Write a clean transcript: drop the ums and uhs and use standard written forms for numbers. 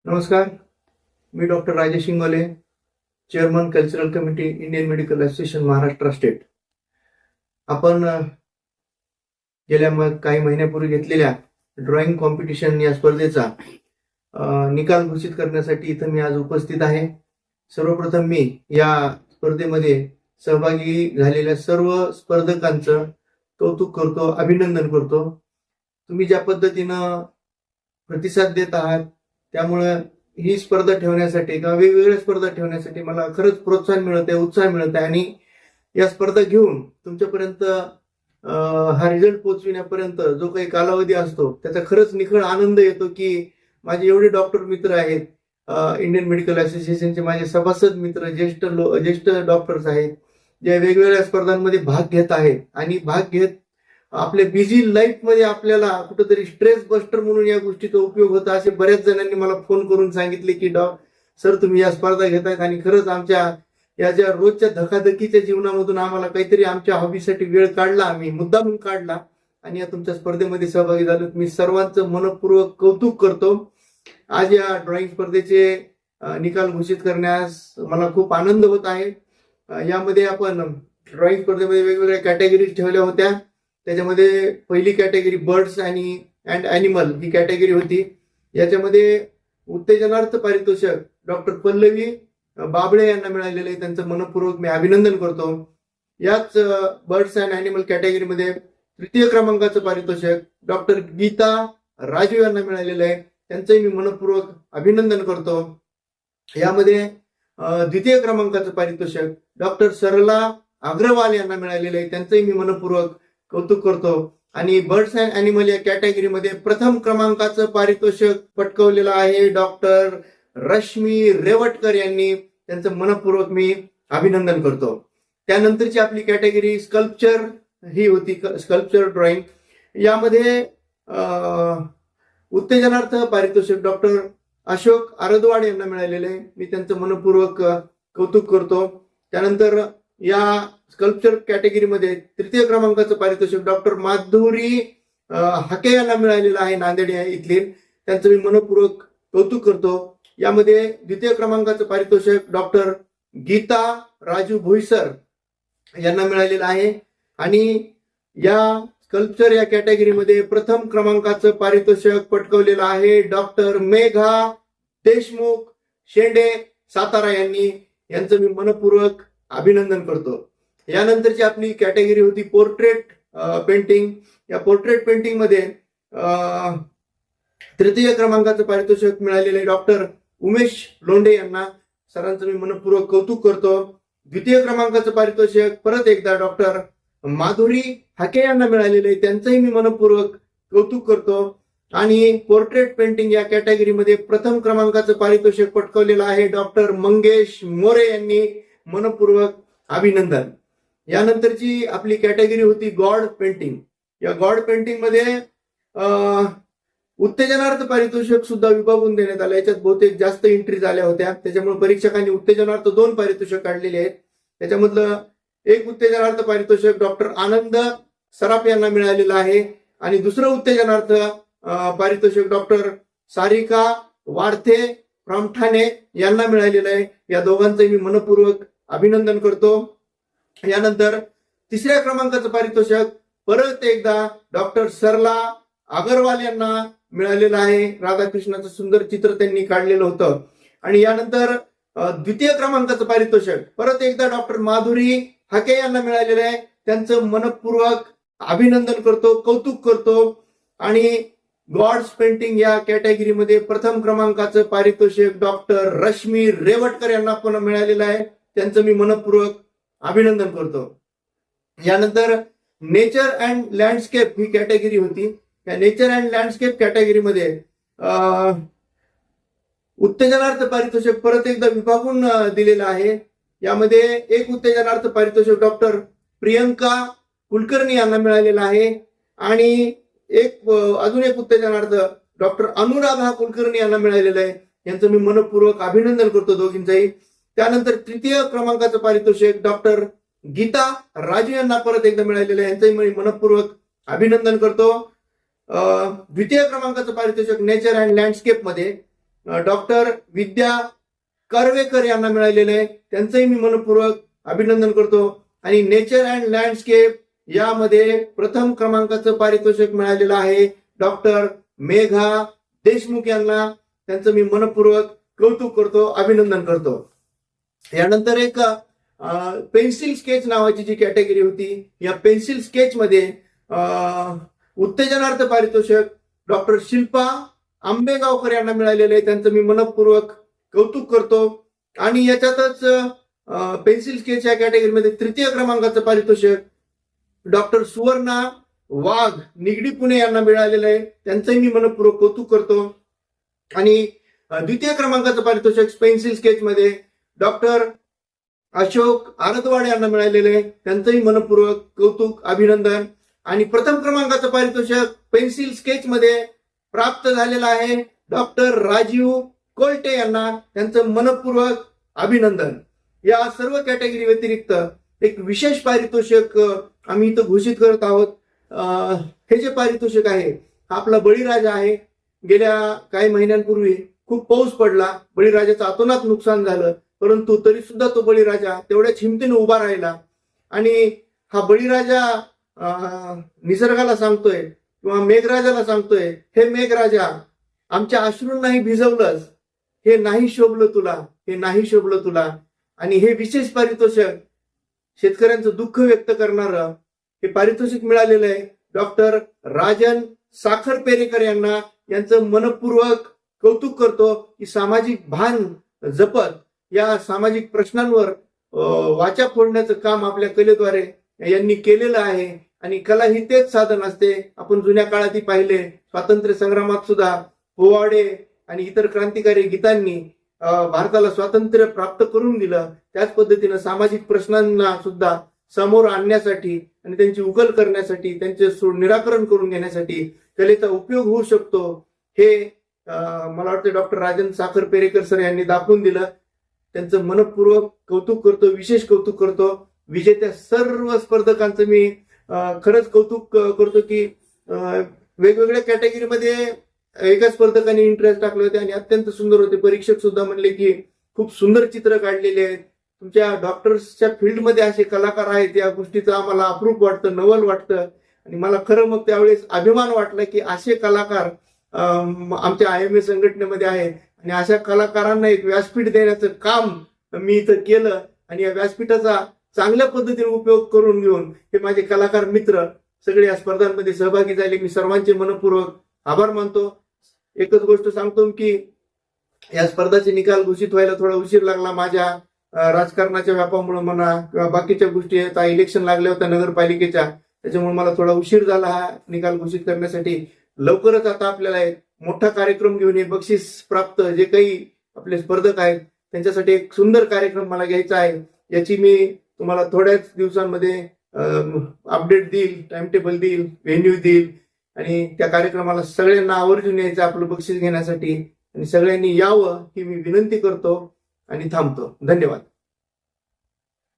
नमस्कार. मी doctor Rajesh Ingole, chairman cultural committee Indian Medical Association Maharashtra state. आपण गेल्या काही महिन्यापूर्वी घेतलेल्या ड्रॉइंग कॉम्पिटिशन या स्पर्धेचा निकाल घोषित करण्यासाठी इथं मी आज उपस्थित आहे. सर्वप्रथम मी या स्पर्धेमध्ये सहभागी झालेल्या सर्व स्पर्धकांचं कौतुक करतो, अभिनंदन करतो. तुम्ही ज्या पद्धतीनं प्रतिसाद देत आहात त्यामुळे ही स्पर्धा ठेवण्यासाठी किंवा वेगवेगळ्या स्पर्धा ठेवण्यासाठी मला खरंच प्रोत्साहन मिळत आहे, उत्साह मिळत आहे. आणि या स्पर्धा घेऊन तुमच्यापर्यंत हा रिझल्ट पोहोचविण्यापर्यंत जो काही कालावधी असतो त्याचा खरंच निखळ आनंद येतो की माझे एवढे डॉक्टर मित्र आहेत, इंडियन मेडिकल असोसिएशनचे माझे सभासद मित्र, ज्येष्ठ डॉक्टर्स आहेत, जे वेगवेगळ्या स्पर्धांमध्ये भाग घेत आहेत आणि भाग घेत आपल्या बिझी लाईफ मध्ये आपल्याला कुठेतरी स्ट्रेस बस्टर म्हणून या गोष्टीचा उपयोग होता. असे बऱ्याच जणांनी मला फोन करून सांगितले की सर तुम्ही या स्पर्धा घेतायत आणि खरंच आमच्या या ज्या रोजच्या धकाधकीच्या जीवनामधून आम्हाला काहीतरी आमच्या हॉबीसाठी वेळ काढला, आम्ही मुद्दामून काढला आणि या तुमच्या स्पर्धेमध्ये सहभागी झालो. मी सर्वांचं मनपूर्वक कौतुक करतो. आज या ड्रॉइंग स्पर्धेचे निकाल घोषित करण्यास मला खूप आनंद होत आहे. यामध्ये आपण ड्रॉइंग स्पर्धेमध्ये वेगवेगळ्या कॅटेगरीज ठेवल्या होत्या. त्याच्यामध्ये पहिली category birds and animal he category होती. याच्यामध्ये उत्तेजनार्थ पारितोषिक डॉक्टर पल्लवी बाबळे यांना मिळालेले आहे, त्यांचं मनपूर्वक मी अभिनंदन करतो. याच बर्ड्स अँड ॲनिमल कॅटेगरीमध्ये तृतीय क्रमांकाचं पारितोषिक डॉक्टर गीता राजू यांना मिळालेलं आहे, त्यांचंही मी मनपूर्वक अभिनंदन करतो. यामध्ये द्वितीय क्रमांकाचं पारितोषिक डॉक्टर सरला अग्रवाल यांना मिळालेलं आहे, त्यांचंही मी मनपूर्वक कौतुक करतो. आणि बर्ड्स अँड ॲनिमल या कॅटेगरीमध्ये प्रथम क्रमांकाचं पारितोषिक पटकवलेलं आहे डॉक्टर रश्मी रेवटकर यांनी, त्यांचं मनपूर्वक मी अभिनंदन करतो. त्यानंतरची आपली कॅटेगरी स्कल्पचर ही होती, स्कल्पचर ड्रॉइंग. यामध्ये उत्तेजनार्थ पारितोषिक डॉक्टर अशोक आरदवाड यांना मिळालेले आहे, मी त्यांचं मनपूर्वक कौतुक करतो. त्यानंतर या स्कल्पचर कॅटेगरीमध्ये तृतीय क्रमांकाचं पारितोषिक डॉक्टर माधुरी हाके यांना मिळालेलं आहे, नांदेड इथले, त्यांचं मी मनपूर्वक कौतुक करतो. यामध्ये द्वितीय क्रमांकाचं पारितोषिक डॉक्टर गीता राजू भोईसर यांना मिळालेलं आहे. आणि या स्कल्पचर या कॅटेगरीमध्ये प्रथम क्रमांकाचं पारितोषिक पटकवलेलं आहे डॉक्टर मेघा देशमुख शेंडे सातारा यांनी, यांचं मी मनपूर्वक अभिनंदन करतो. यानंतरची आपली कॅटेगरी होती पोर्ट्रेट पेंटिंग. या पोर्ट्रेट पेंटिंग मध्ये तृतीय क्रमांकाचं पारितोषिक मिळालेले डॉक्टर उमेश लोंढे यांना, सरांचं मी मनपूर्वक कौतुक करतो. द्वितीय क्रमांकाचं पारितोषिक परत एकदा डॉक्टर माधुरी हाके यांना मिळालेले, त्यांचंही मी मनपूर्वक कौतुक करतो. आणि पोर्ट्रेट पेंटिंग या कॅटेगरीमध्ये प्रथम क्रमांकाचं पारितोषिक पटकवलेलं आहे डॉक्टर मंगेश मोरे यांनी, मनपूर्वक अभिनंदन. यानंतरची आपली कॅटेगरी होती गॉड पेंटिंग. या गॉड पेंटिंग मध्ये उत्तेजनार्थ पारितोषिक सुद्धा विभागून देण्यात आलं. याच्यात बहुतेक जास्त एंट्रीज आल्या होत्या, त्याच्यामुळे परीक्षकांनी उत्तेजनार्थ 2 पारितोषिक काढलेले आहेत. त्याच्यामधलं एक उत्तेजनार्थ पारितोषिक डॉक्टर आनंद सराफ यांना मिळालेलं आहे आणि दुसरं उत्तेजनार्थ पारितोषिक डॉक्टर सारिका वारथे फ्रॉम ठाणे यांना मिळालेलं आहे. या दोघांचं मी मनपूर्वक अभिनंदन करतो. यानंतर तिसऱ्या क्रमांकाचं पारितोषिक परत एकदा डॉक्टर सरला अग्रवाल यांना मिळालेलं आहे. राधाकृष्णाचं सुंदर चित्र त्यांनी काढलेलं होतं. आणि यानंतर द्वितीय क्रमांकाचं पारितोषिक परत एकदा डॉक्टर माधुरी हाके यांना मिळालेलं आहे, त्यांचं मनपूर्वक अभिनंदन करतो, कौतुक करतो. आणि गॉड्स पेंटिंग या कॅटेगरीमध्ये प्रथम क्रमांकाचं पारितोषिक डॉक्टर रश्मी रेवटकर यांना पण मिळालेलं आहे, त्यांचं मी मनपूर्वक अभिनंदन करतो. यानंतर nature and landscape he category होती. या नेचर अँड लँडस्केप कॅटेगरीमध्ये उत्तेजनार्थ पारितोषिक परत एकदा विभागून दिलेलं आहे. यामध्ये एक उत्तेजनार्थ पारितोषिक डॉक्टर प्रियंका कुलकर्णी यांना मिळालेलं आहे आणि अजून एक उत्तेजनार्थ डॉक्टर अनुराधा कुलकर्णी यांना मिळालेलं आहे, यांचं मी मनपूर्वक अभिनंदन करतो दोघींचंही. त्यानंतर तृतीय क्रमांकाचं पारितोषिक डॉक्टर गीता राजू यांना परत एकदा मिळालेलं आहे, यांचंही मी मनपूर्वक अभिनंदन करतो. द्वितीय क्रमांकाचं पारितोषिक नेचर अँड लँडस्केप मध्ये डॉक्टर विद्या कर्वेकर यांना मिळालेलं आहे, त्यांचंही मी मनपूर्वक अभिनंदन करतो. आणि नेचर अँड लँडस्केप यामध्ये प्रथम क्रमांकाचं पारितोषिक मिळालेलं आहे डॉक्टर मेघा देशमुख यांना, त्यांचं मी मनपूर्वक कौतुक करतो, अभिनंदन करतो. यानंतर एक पेन्सिल स्केच नावाची जी कॅटेगरी होती, या पेन्सिल स्केच मध्ये उत्तेजनार्थ पारितोषिक डॉक्टर शिल्पा आंबेगावकर यांना मिळालेलं आहे, त्यांचं मी मनपूर्वक कौतुक करतो. आणि याच्यातच पेन्सिल स्केच या कॅटेगरीमध्ये तृतीय क्रमांकाचं पारितोषिक डॉक्टर सुवर्णा वाघ निगडी पुणे यांना मिळालेलं आहे, त्यांचंही मी मनपूर्वक कौतुक करतो. आणि द्वितीय क्रमांकाचं पारितोषिक पेन्सिल स्केच मध्ये डॉक्टर अशोक आरदवाड यांना मिळालेलं आहे, त्यांचंही मनपूर्वक कौतुक, अभिनंदन. आणि प्रथम क्रमांकाचं पारितोषिक पेन्सिल स्केच मध्ये प्राप्त झालेलं आहे डॉक्टर राजीव कोलटे यांना, त्यांचं मनपूर्वक अभिनंदन. या सर्व कॅटेगरी व्यतिरिक्त एक विशेष पारितोषिक आम्ही इथं घोषित करत आहोत. हे जे पारितोषिक आहे हा आपला बळीराजा आहे. गेल्या काही महिन्यांपूर्वी खूप पाऊस पडला, बळीराजाचं अतोनात नुकसान झालं, परंतु तरी सुद्धा तो बळीराजा तेवढ्याच हिमतीने उभा राहिला. आणि हा बळीराजा निसर्गाला सांगतोय किंवा मेघराजाला सांगतोय, हे मेघराजा आमच्या अश्रूंनाही भिजवलंस, हे नाही शोभलं तुला, हे नाही शोभलं तुला. आणि हे विशेष पारितोषिक शेतकऱ्यांचं दुःख व्यक्त करणारं हे पारितोषिक मिळालेलं आहे डॉक्टर राजन साखर पेरेकर यांना, यांचं मनपूर्वक कौतुक करतो की सामाजिक भान जपत या सामाजिक प्रश्नांवर वाचा फोडण्याचं काम आपल्या कलेद्वारे यांनी केलेलं आहे. आणि कला ही तेच साधन असते. आपण जुन्या काळातही पाहिले, स्वातंत्र्य संग्रामात सुद्धा पोवाडे आणि इतर क्रांतिकारी गीतांनी भारताला स्वातंत्र्य प्राप्त करून दिलं. त्याच पद्धतीनं सामाजिक प्रश्नांना सुद्धा समोर आणण्यासाठी आणि त्यांची उकल करण्यासाठी, त्यांचे निराकरण करून घेण्यासाठी कलेचा उपयोग होऊ शकतो, हे मला वाटतं डॉक्टर राजन साखर पेरेकर सर यांनी दाखवून दिलं. त्यांचं मनपूर्वक कौतुक करतो, विशेष कौतुक करतो. विजेत्या सर्व स्पर्धकांचं मी खरंच कौतुक करतो की वेगवेगळ्या कॅटेगरीमध्ये एका स्पर्धकाने इंटरेस्ट टाकले होते आणि अत्यंत सुंदर होते. परीक्षक सुद्धा म्हणले की खूप सुंदर चित्र काढलेले आहेत. तुमच्या डॉक्टर्सच्या फील्डमध्ये असे कलाकार आहेत, या गोष्टीचं आम्हाला अप्रूप वाटतं, नवल वाटतं. आणि मला खरं मग त्यावेळेस अभिमान वाटला की असे कलाकार आमच्या IMA संघटनेमध्ये आहेत. आणि अशा कलाकारांना एक व्यासपीठ देण्याचं काम मी इथं केलं. आणि या व्यासपीठाचा चांगल्या पद्धतीने उपयोग करून घेऊन हे माझे कलाकार मित्र सगळे या स्पर्धांमध्ये सहभागी झाले. मी सर्वांचे मनपूर्वक आभार मानतो. एकच गोष्ट सांगतो की या स्पर्धाचे निकाल घोषित व्हायला थोडा उशीर लागला. माझ्या राजकारणाच्या व्यापामुळे म्हणा किंवा बाकीच्या गोष्टी, आता इलेक्शन लागल्या होत्या नगरपालिकेच्या, त्याच्यामुळे मला थोडा उशीर झाला हा निकाल घोषित करण्यासाठी. लवकरच आता आपल्याला एक मोठा कार्यक्रम घेऊन, हे बक्षीस प्राप्त जे काही आपले स्पर्धक आहेत त्यांच्यासाठी एक सुंदर कार्यक्रम मला घ्यायचा आहे. याची मी तुम्हाला थोड्याच दिवसांमध्ये अपडेट देईल, टाइम टेबल देईल, व्हेन्यू देईल. आणि त्या कार्यक्रमाला सगळ्यांना आवर्जून यायचं आपलं बक्षीस घेण्यासाठी. आणि सगळ्यांनी यावं ही मी विनंती करतो आणि थांबतो. धन्यवाद.